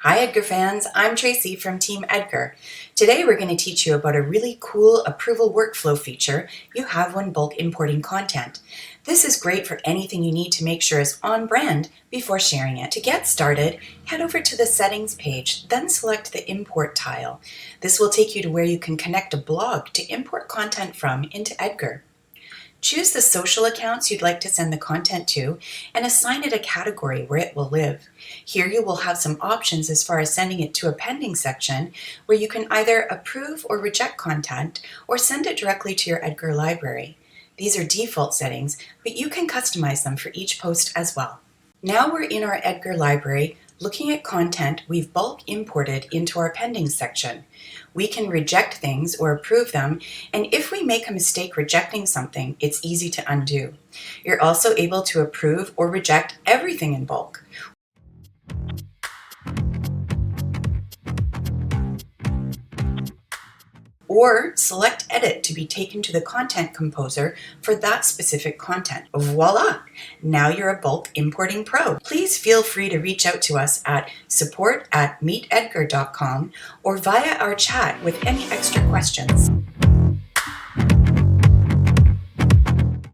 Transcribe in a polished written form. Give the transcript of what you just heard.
Hi Edgar fans, I'm Tracy from Team Edgar. Today we're going to teach you about a really cool approval workflow feature you have when bulk importing content. This is great for anything you need to make sure is on brand before sharing it. To get started, head over to the settings page, then select the import tile. This will take you to where you can connect a blog to import content from into Edgar. Choose the social accounts you'd like to send the content to and assign it a category where it will live. Here you will have some options as far as sending it to a pending section where you can either approve or reject content or send it directly to your Edgar library. These are default settings, but you can customize them for each post as well. Now we're in our Edgar library looking at content we've bulk imported into our pending section. We can reject things or approve them, and if we make a mistake rejecting something, it's easy to undo. You're also able to approve or reject everything in bulk. Or select Edit to be taken to the Content Composer for that specific content. Voila! Now you're a bulk importing pro. Please feel free to reach out to us at support@meetedgar.com or via our chat with any extra questions.